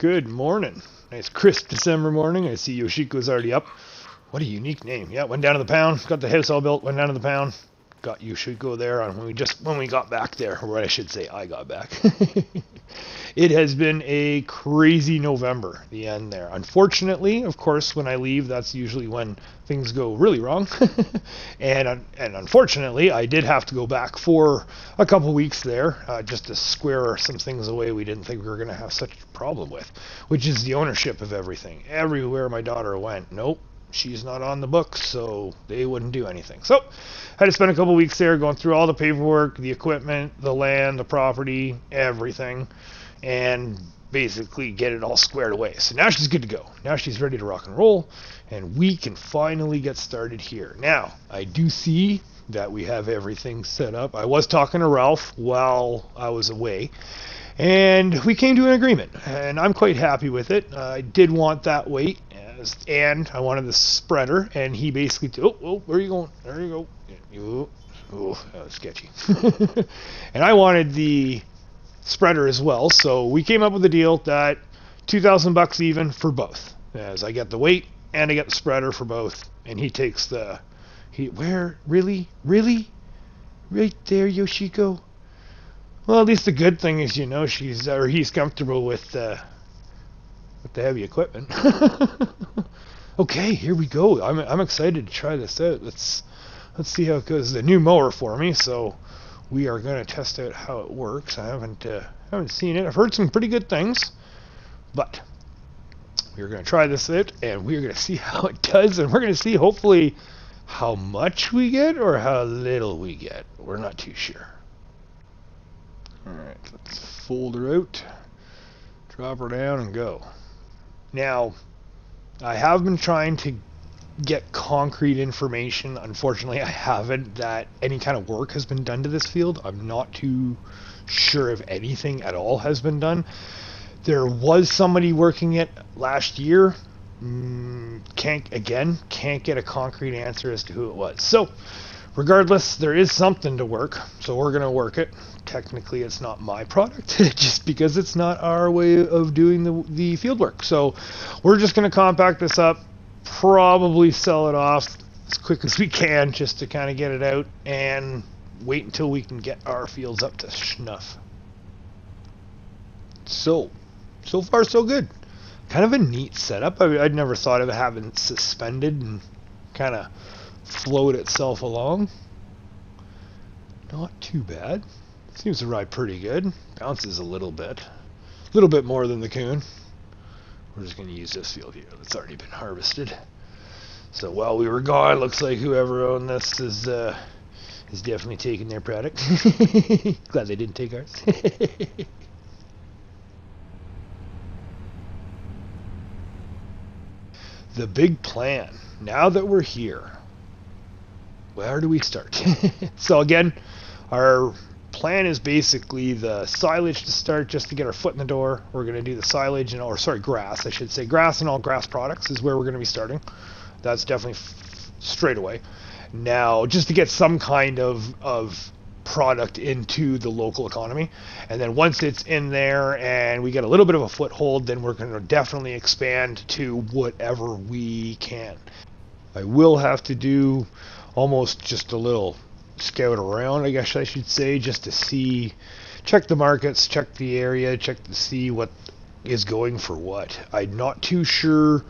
Good morning. Nice crisp December morning. I see Yoshiko's already up. What a unique name. Yeah, went down to the pound, got the house all built, went down to the pound, got Yoshiko there on when we got back there, or I should say I got back. It has been a crazy November, the end there. Unfortunately, of course, when I leave, that's usually when things go really wrong. and unfortunately, I did have to go back for a couple weeks there, just to square some things away we didn't think we were going to have such a problem with, which is the ownership of everything. Everywhere my daughter went, nope, she's not on the books, so they wouldn't do anything. So I had to spend a couple weeks there going through all the paperwork, the equipment, the land, the property, everything, and basically get it all squared away. So now she's good to go. Now she's ready to rock and roll, and we can finally get started here. Now, I do see that we have everything set up. I was talking to Ralph while I was away, and we came to an agreement, and I'm quite happy with it. I did want that weight, and I wanted the spreader, and he basically, where are you going? There you go. Oh, that was sketchy. And I wanted the spreader as well, so we came up with a deal that $2,000 even for both, as I get the weight and I get the spreader for both, and he takes really right there, Yoshiko. Well, at least the good thing is, he's comfortable with the heavy equipment. Okay, here we go. I'm excited to try this out. Let's see how it goes. It's a new mower for me, so we are going to test out how it works. I haven't seen it. I've heard some pretty good things, but we're going to try this out, and we're going to see how it does, and we're going to see hopefully how much we get or how little we get. We're not too sure. All right, let's fold her out, drop her down, and go. Now, I have been trying to get concrete information. Unfortunately, I haven't, that any kind of work has been done to this field. I'm not too sure if anything at all has been done. There was somebody working it last year. Can't get a concrete answer as to who it was. So, regardless, there is something to work, so we're going to work it. Technically, it's not my product, just because it's not our way of doing the field work. So, we're just going to compact this up, probably sell it off as quick as we can, just to kind of get it out, and wait until we can get our fields up to snuff. So far so good. Kind of a neat setup. I'd never thought of having it suspended and kind of float itself along. Not too bad. Seems to ride pretty good. Bounces a little bit more than the coon. We're just going to use this field here that's already been harvested. So while we were gone, looks like whoever owned this is definitely taking their product. Glad they didn't take ours. The big plan. Now that we're here, where do we start? So again, our plan is basically the silage to start, just to get our foot in the door. We're going to do the silage grass, I should say. Grass and all grass products is where we're going to be starting. That's definitely straight away. Now, just to get some kind of product into the local economy, and then once it's in there and we get a little bit of a foothold, then we're going to definitely expand to whatever we can. I will have to do almost just a little scout around, I guess I should say, just to check the markets, check the area, check to see what is going for what. I'm not too sure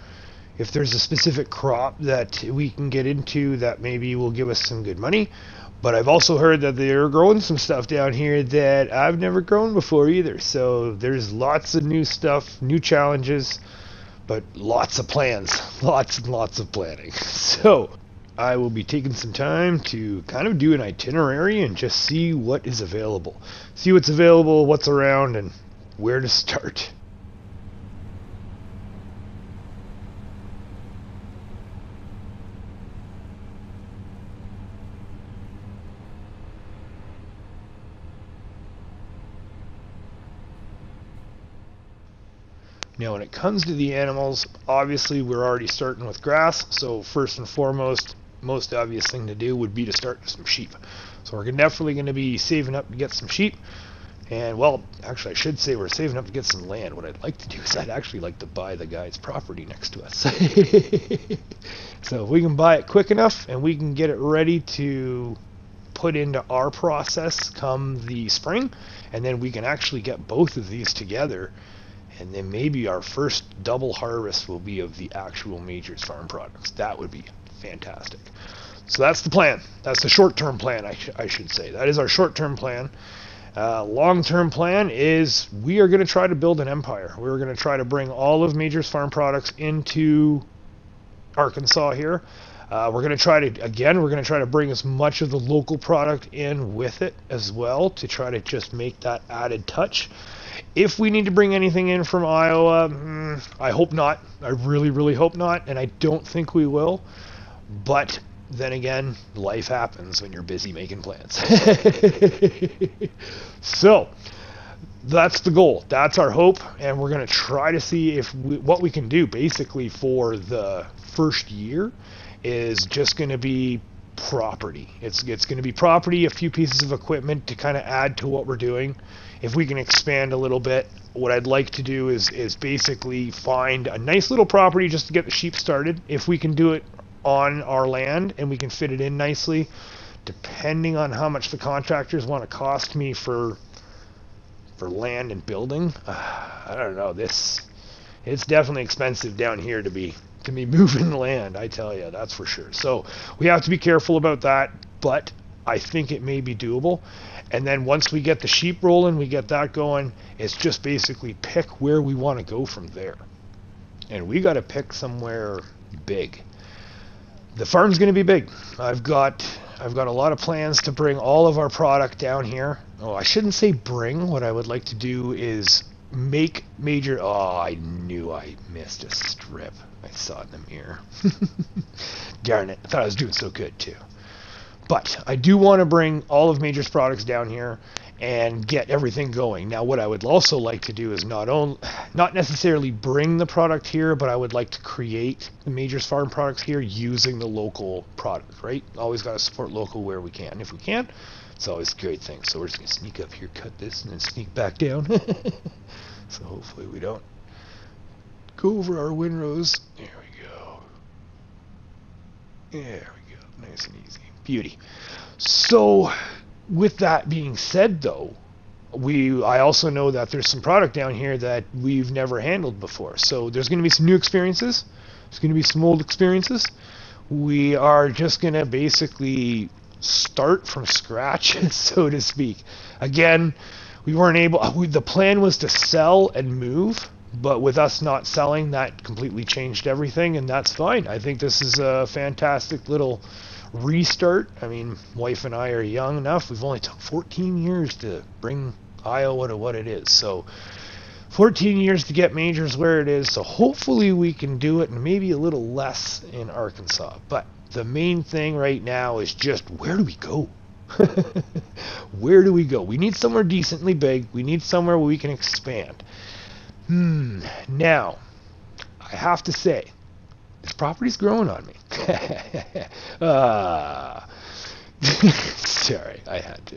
if there's a specific crop that we can get into that maybe will give us some good money, but I've also heard that they're growing some stuff down here that I've never grown before either. So there's lots of new stuff, new challenges, but lots of plans, lots and lots of planning. So I will be taking some time to kind of do an itinerary and just see what is available. See what's available, what's around, and where to start. Now, when it comes to the animals, obviously we're already starting with grass, so first and foremost, most obvious thing to do would be to start with some sheep. So we're definitely going to be saving up to get some sheep, And, well, actually, I should say we're saving up to get some land. What I'd like to do is I'd actually like to buy the guy's property next to us. So if we can buy it quick enough and we can get it ready to put into our process come the spring, and then we can actually get both of these together, and then maybe our first double harvest will be of the actual Majors Farm products. That would be fantastic. So that's the plan. That's the short-term plan, I should say. That is our short-term plan. Long-term plan is we are going to try to build an empire. We're going to try to bring all of Majors Farm products into Arkansas here. We're going to try to bring as much of the local product in with it as well to try to just make that added touch. If we need to bring anything in from Iowa, I hope not. I really, really hope not, and I don't think we will. But then again, life happens when you're busy making plans. So that's the goal. That's our hope, and we're going to try to see what we can do basically for the first year is just going to be property. It's going to be property, a few pieces of equipment to kind of add to what we're doing. If we can expand a little bit, what I'd like to do is basically find a nice little property just to get the sheep started. If we can do it on our land and we can fit it in nicely, depending on how much the contractors want to cost me for land and building, I don't know. It's definitely expensive down here to be moving land, I tell you, that's for sure. So we have to be careful about that, but I think it may be doable. And then once we get the sheep rolling, we get that going, it's just basically pick where we want to go from there. And we got to pick somewhere big. The farm's going to be big. I've got a lot of plans to bring all of our product down here. Oh, I shouldn't say bring. What I would like to do is make major... Oh, I knew I missed a strip. I saw it in the mirror. Darn it. I thought I was doing so good, too. But I do want to bring all of Major's products down here and get everything going. Now, what I would also like to do is not necessarily bring the product here, but I would like to create the Major's Farm products here using the local product, right? Always got to support local where we can. If we can, it's always a great thing. So we're just going to sneak up here, cut this, and then sneak back down. So hopefully we don't go over our windrows. There we go. There we go. Nice and easy. Beauty. So with that being said, though, I also know that there's some product down here that we've never handled before. So there's going to be some new experiences. There's going to be some old experiences. We are just going to basically start from scratch, so to speak. Again, we weren't able... the plan was to sell and move, but with us not selling, that completely changed everything, and that's fine. I think this is a fantastic little restart. I mean, wife and I are young enough. We've only took 14 years to bring Iowa to what it is. So 14 years to get Majors where it is. So hopefully we can do it, and maybe a little less in Arkansas. But the main thing right now is just, where do we go? Where do we go? We need somewhere decently big. We need somewhere where we can expand. Now, I have to say, this property's growing on me. Sorry, I had to.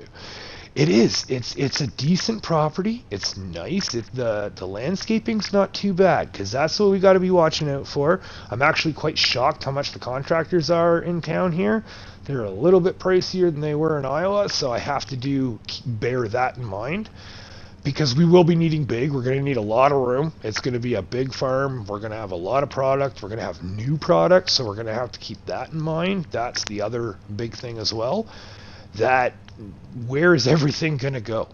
It is. It's a decent property. It's nice. The landscaping's not too bad, because that's what we got to be watching out for. I'm actually quite shocked how much the contractors are in town here. They're a little bit pricier than they were in Iowa, so I have to bear that in mind. Because we will be needing big. We're going to need a lot of room. It's going to be a big farm. We're going to have a lot of product. We're going to have new products, so we're going to have to keep that in mind. That's the other big thing as well. That where is everything going to go?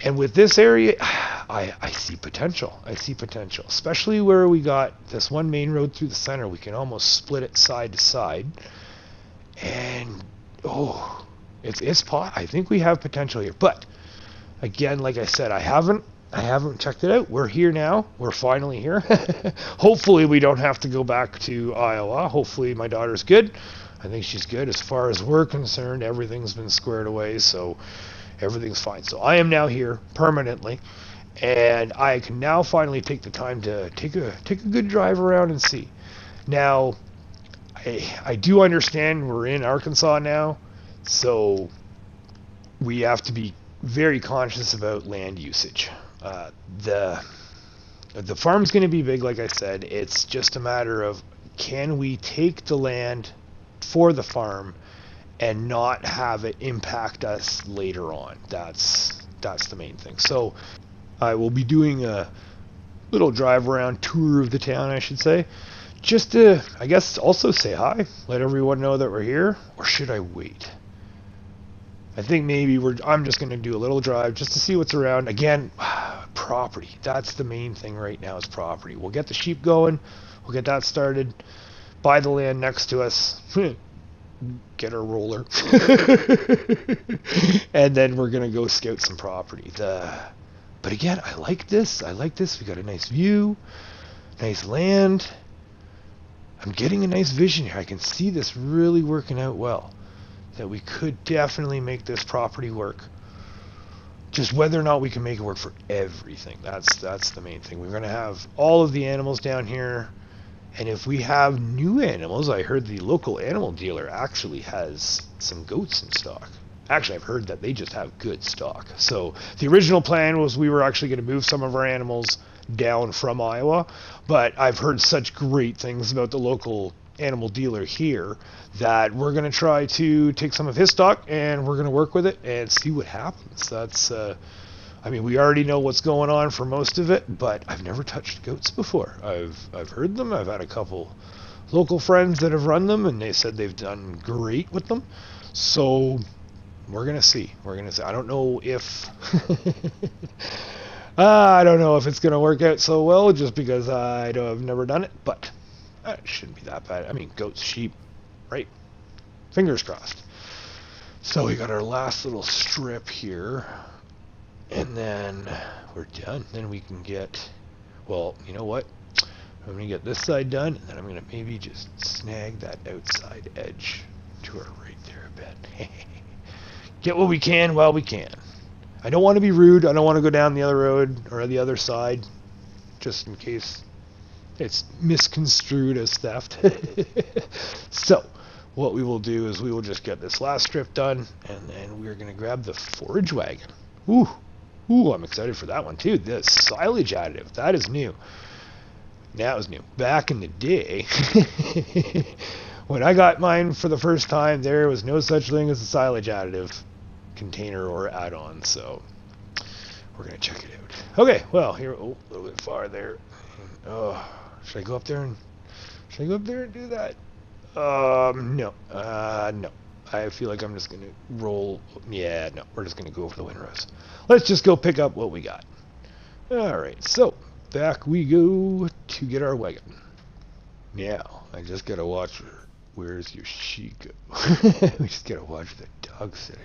And with this area, I see potential. I see potential, especially where we got this one main road through the center. We can almost split it side to side. And, I think we have potential here. But again, like I said, I haven't checked it out. We're here now. We're finally here. Hopefully we don't have to go back to Iowa. Hopefully my daughter's good. I think she's good. As far as we're concerned, everything's been squared away, so everything's fine. So I am now here permanently, and I can now finally take the time to take a good drive around and see. Now, I do understand we're in Arkansas now, so we have to be very conscious about land usage. The farm's going to be big, like I said. It's just a matter of, can we take the land for the farm and not have it impact us later on? That's the main thing. So I will be doing a little drive around tour of the town, I should say, just to, I guess, also say hi, let everyone know that we're here. Or should I wait? I think maybe I'm just going to do a little drive just to see what's around. Again, property. That's the main thing right now, is property. We'll get the sheep going. We'll get that started. Buy the land next to us. Get our roller. And then we're going to go scout some property. But again, I like this. We got a nice view. Nice land. I'm getting a nice vision here. I can see this really working out well. That we could definitely make this property work. Just whether or not we can make it work for everything. That's the main thing. We're going to have all of the animals down here. And if we have new animals, I heard the local animal dealer actually has some goats in stock. Actually, I've heard that they just have good stock. So the original plan was we were actually going to move some of our animals down from Iowa. But I've heard such great things about the local animal dealer here that we're going to try to take some of his stock and we're going to work with it and see what happens. That's I mean, we already know what's going on for most of it, but I've never touched goats before. I've heard them. I've had a couple local friends that have run them and they said they've done great with them. So we're going to see. I don't know if I don't know if it's going to work out so well just because I've never done it, but it shouldn't be that bad. I mean, goats, sheep, right? Fingers crossed. So we got our last little strip here. And then we're done. Then we can get, well, you know what? I'm going to get this side done, and then I'm going to maybe just snag that outside edge to our right there a bit. Get what we can while we can. I don't want to be rude. I don't want to go down the other road or the other side, just in case it's misconstrued as theft. So what we will do is we will just get this last strip done, and then we're going to grab the forage wagon. Ooh, I'm excited for that one too. The silage additive, that is new. That was new. Back in the day, when I got mine for the first time, there was no such thing as a silage additive container or add-on, so we're going to check it out. Okay, well, here, a little bit far there. Oh, should I go up there and do that? No. No. I feel like I'm just going to roll. Yeah, no, we're just going to go over the windrows. Let's just go pick up what we got. Alright, so back we go to get our wagon. Now, I just got to watch her. Where's Yoshiko? We just got to watch the dog sitting.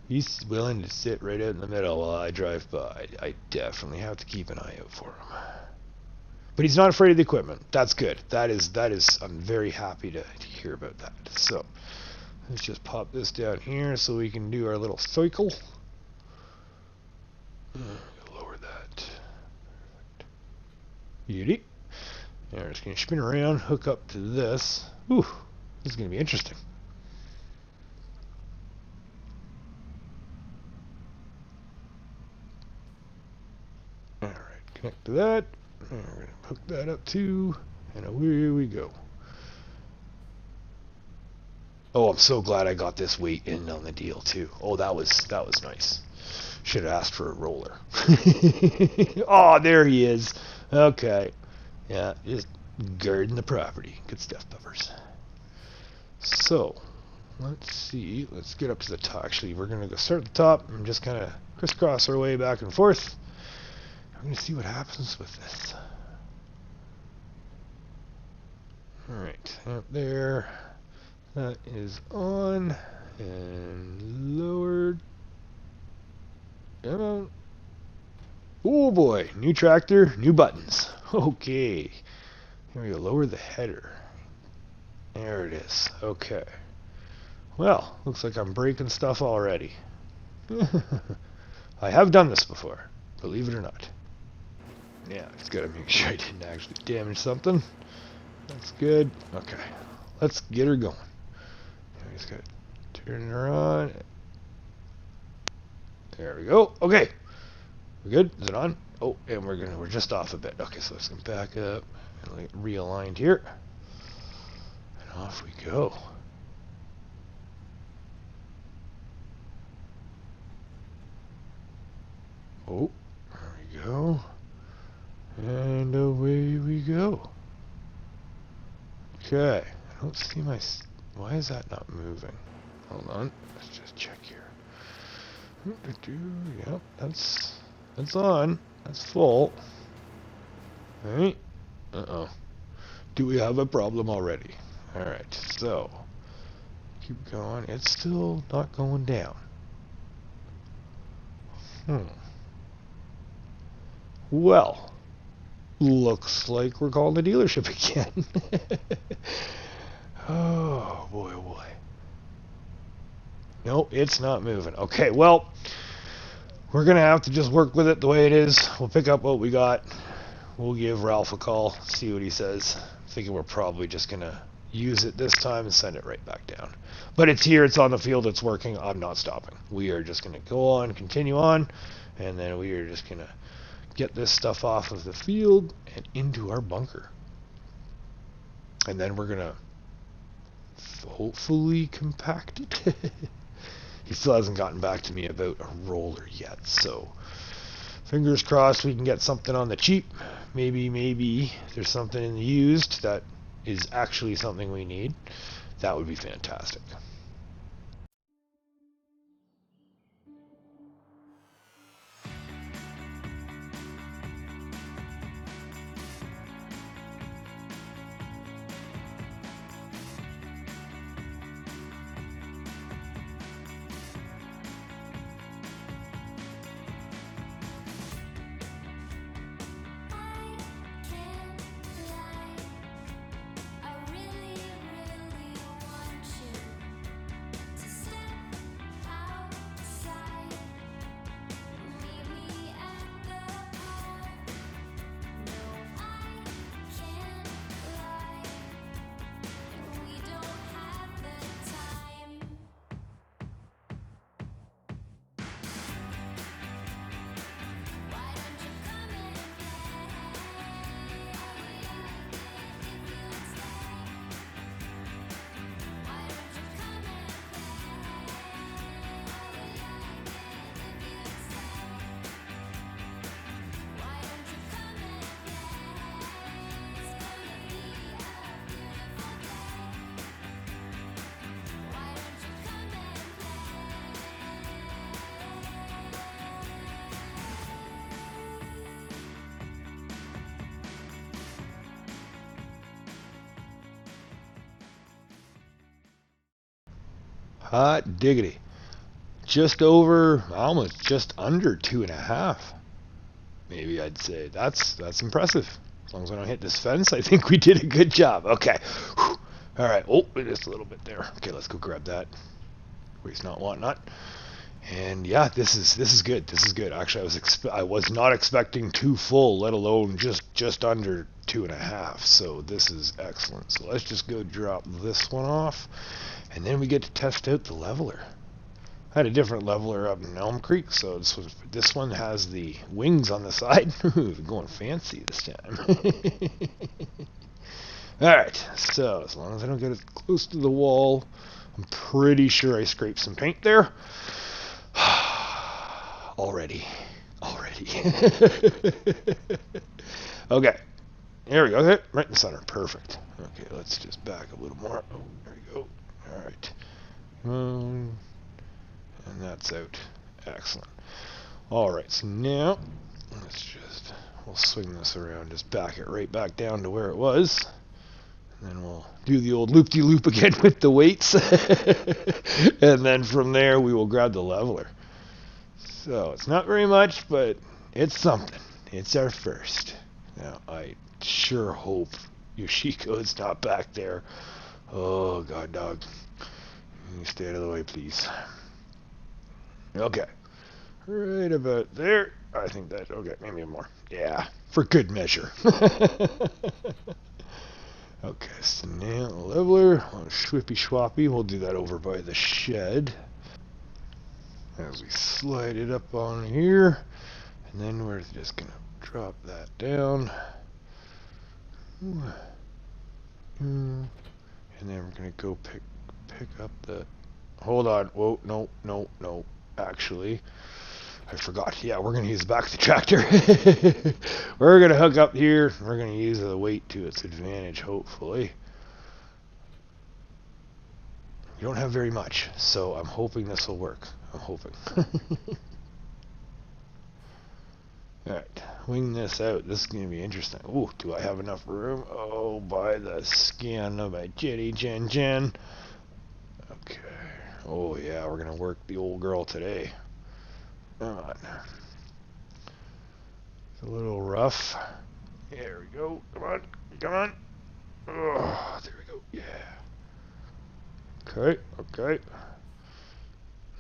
He's willing to sit right out in the middle while I drive by. I definitely have to keep an eye out for him. But he's not afraid of the equipment. That's good. That is. I'm very happy to hear about that. So let's just pop this down here so we can do our little cycle. Lower that. Beauty. Now we're just going to spin around, hook up to this. Ooh, this is going to be interesting. Alright, connect to that. And we're going to hook that up too. And away we go. Oh, I'm so glad I got this weight in on the deal too. Oh, that was nice. Should have asked for a roller. Oh, there he is. Okay. Yeah, just guarding the property. Good stuff, puppers. So, let's see. Let's get up to the top. Actually, we're going to go start at the top and just kind of crisscross our way back and forth. I'm going to see what happens with this. Alright, up there. That is on and lowered. Come on. Oh boy, new tractor, new buttons. Okay. Here we go, lower the header. There it is. Okay. Well, looks like I'm breaking stuff already. I have done this before, believe it or not. Yeah, just gotta make sure I didn't actually damage something. That's good. Okay, let's get her going. Just gotta turn her on. There we go. Okay. We're good? Is it on? Oh, and we're just off a bit. Okay, so let's come back up and get realigned here. And off we go. Oh, there we go. And away we go. Okay. I don't see my... Why is that not moving? Hold on. Let's just check here. Yep, that's on. That's full. Alright. Uh-oh. Do we have a problem already? Alright, so... Keep going. It's still not going down. Well, looks like we're calling the dealership again. Oh, boy, oh boy. Nope, it's not moving. Okay, well, we're going to have to just work with it the way it is. We'll pick up what we got. We'll give Ralph a call, see what he says. Thinking we're probably just going to use it this time and send it right back down. But it's here, it's on the field, it's working. I'm not stopping. We are just going to go on, continue on, and then we are just going to get this stuff off of the field and into our bunker. And then we're going to hopefully compact it. He still hasn't gotten back to me about a roller yet, so fingers crossed we can get something on the cheap. Maybe there's something in the used that is actually something we need. That would be fantastic. Hot diggity. Just over, almost just under 2.5. Maybe I'd say. That's impressive. As long as I don't hit this fence, I think we did a good job. Okay. Whew. All right. Oh, just a little bit there. Okay, let's go grab that. Waste not, want not. And yeah, this is good. This is good. Actually, I was not expecting too full, let alone just under 2.5. So this is excellent. So let's just go drop this one off, and then we get to test out the leveler. I had a different leveler up in Elm Creek, so this one has the wings on the side. Going fancy this time. Alright, so as long as I don't get it close to the wall, I'm pretty sure I scraped some paint there. Already. Okay, there we go. Okay, right in the center. Perfect. Okay, let's just back a little more. Oh, there we go. Alright. And that's out. Excellent. Alright, so now we'll swing this around, just back it right back down to where it was. And then we'll do the old loop-de-loop again with the weights. And then from there we will grab the leveler. So it's not very much, but it's something. It's our first. Now I sure hope Yoshiko is not back there. Oh god dog. You stay out of the way, please. Okay. Right about there. I think that, okay, maybe more. Yeah, for good measure. Okay, so now the leveler, schwippy schwappy, we'll do that over by the shed. as we slide it up on here, and then we're just gonna drop that down. And then we're gonna go pick up the, hold on, whoa, no, actually I forgot. Yeah, we're gonna use back the tractor. We're gonna hook up here, we're gonna use the weight to its advantage, hopefully. We don't have very much, so I'm hoping this will work. I'm hoping. Alright, wing this out. This is going to be interesting. Ooh, do I have enough room? Oh, by the skin of my jitty jen. Okay. Oh, yeah, we're going to work the old girl today. Come on. It's a little rough. There we go. Come on. Oh, there we go. Yeah. Okay.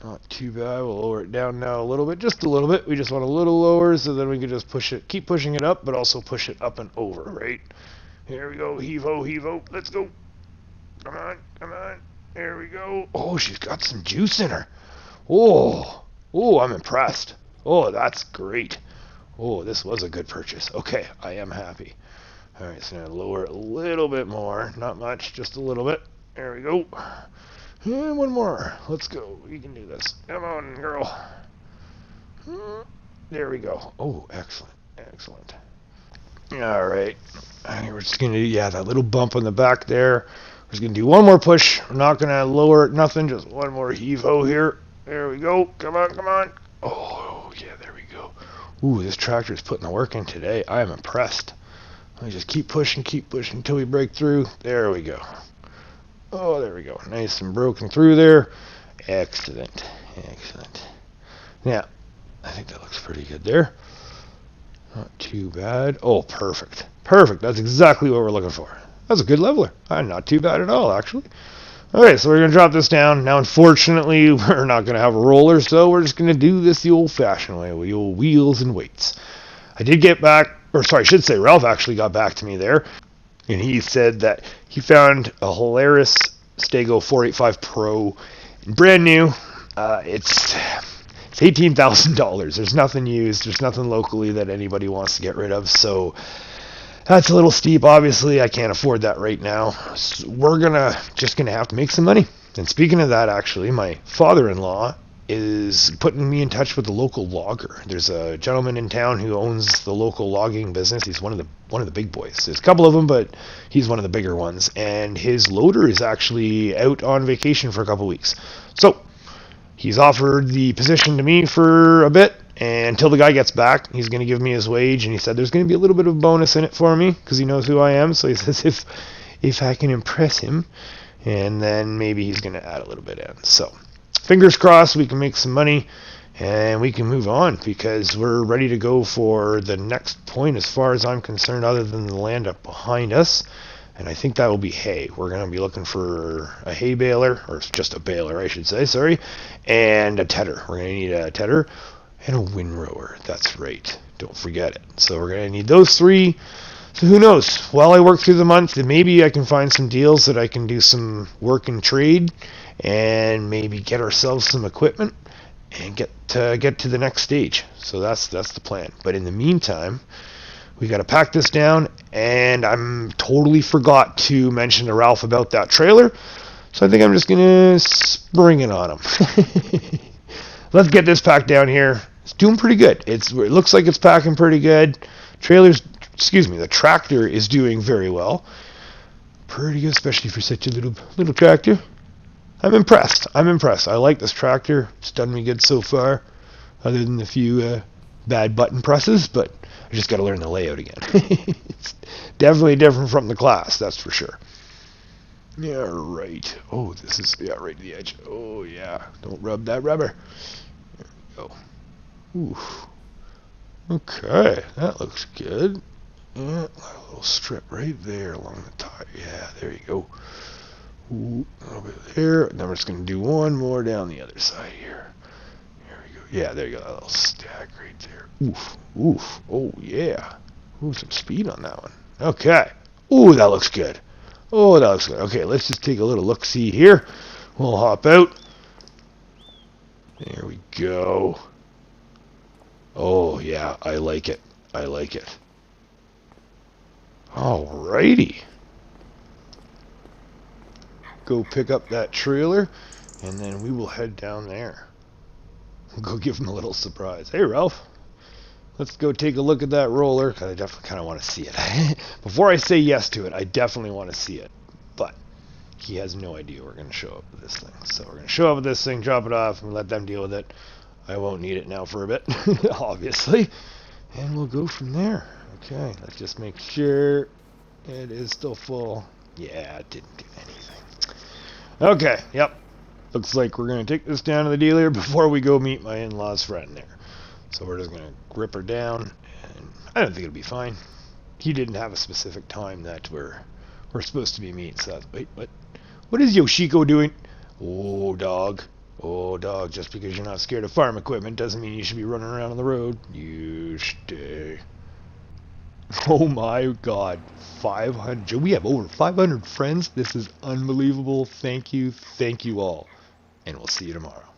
Not too bad. We'll lower it down now a little bit, just a little bit. We just want a little lower so then we can just push it, keep pushing it up, but also push it up and over, right? Here we go. Heave-ho. Let's go. Come on. There we go. Oh, she's got some juice in her. Oh, I'm impressed. Oh, that's great. Oh, this was a good purchase. Okay, I am happy. All right, so now lower it a little bit more. Not much, just a little bit. There we go. And one more. Let's go. You can do this. Come on, girl. There we go. Oh, excellent. All right. We're just going to do, that little bump on the back there. We're just going to do one more push. We're not going to lower it, nothing. Just one more heave-ho here. There we go. Come on. Oh, yeah, there we go. Ooh, this tractor is putting the work in today. I am impressed. Let me just keep pushing until we break through. There we go. Oh, there we go. Nice and broken through there. Excellent. Yeah, I think that looks pretty good there. Not too bad. Oh, perfect. That's exactly what we're looking for. That's a good leveler. Not too bad at all, actually. Okay, so we're going to drop this down. Now, unfortunately, we're not going to have a roller, so we're just going to do this the old-fashioned way, with the old wheels and weights. I did get back, I should say Ralph actually got back to me there. And he said that he found a Hilarious Stego 485 Pro, brand new. It's $18,000. There's nothing used. There's nothing locally that anybody wants to get rid of. So that's a little steep. Obviously, I can't afford that right now. So we're just gonna have to make some money. And speaking of that, actually, my father-in-law is putting me in touch with the local logger. There's a gentleman in town who owns the local logging business. He's one of the big boys. There's a couple of them, but he's one of the bigger ones. And his loader is actually out on vacation for a couple weeks. So he's offered the position to me for a bit, and until the guy gets back, he's going to give me his wage. And he said there's going to be a little bit of a bonus in it for me because he knows who I am. So he says if I can impress him, and then maybe he's going to add a little bit in. So fingers crossed we can make some money and we can move on because we're ready to go for the next point as far as I'm concerned, other than the land up behind us. And I think that will be hay. We're going to be looking for a hay baler, or just a baler, I should say, sorry, and a tedder. We're going to need a tedder and a windrower. That's right. Don't forget it. So we're going to need those three. So who knows? While I work through the month, then maybe I can find some deals that I can do some work and trade and maybe get ourselves some equipment and get to the next stage. So that's the plan. But in the meantime, we got to pack this down, and I'm totally forgot to mention to Ralph about that trailer. So I think I'm just going to spring it on him. Let's get this packed down here. It's doing pretty good. It looks like it's packing pretty good. The tractor is doing very well. Pretty good, especially for such a little tractor. I'm impressed. I like this tractor. It's done me good so far, other than a few bad button presses, but I just got to learn the layout again. It's definitely different from the class, that's for sure. Yeah, right. Oh, this is, right to the edge. Oh, yeah. Don't rub that rubber. There we go. Oof. Okay, that looks good. Yeah, a little strip right there along the tire. Yeah, there you go. Ooh, a little bit there. And then we're just going to do one more down the other side here. There we go. Yeah, there you go. That little stack right there. Oof. Oh, yeah. Ooh, some speed on that one. Okay. Ooh, that looks good. Okay, let's just take a little look-see here. We'll hop out. There we go. Oh, yeah, I like it. I like it. Alrighty. Go pick up that trailer, and then we will head down there. We'll go give him a little surprise. Hey, Ralph. Let's go take a look at that roller, because I definitely kind of want to see it. Before I say yes to it, I definitely want to see it. But he has no idea we're going to show up with this thing. So we're going to show up with this thing, drop it off, and let them deal with it. I won't need it now for a bit, obviously. And we'll go from there. Okay, let's just make sure it is still full. Yeah, it didn't do anything. Okay, yep. Looks like we're going to take this down to the dealer before we go meet my in-laws' friend there. So we're just going to grip her down, and I don't think it'll be fine. He didn't have a specific time that we're supposed to be meeting, so that's, wait, what is Yoshiko doing? Oh, dog. Oh, dog, just because you're not scared of farm equipment doesn't mean you should be running around on the road. You stay. Oh my god, 500. We have over 500 friends. This is unbelievable. Thank you all. And we'll see you tomorrow.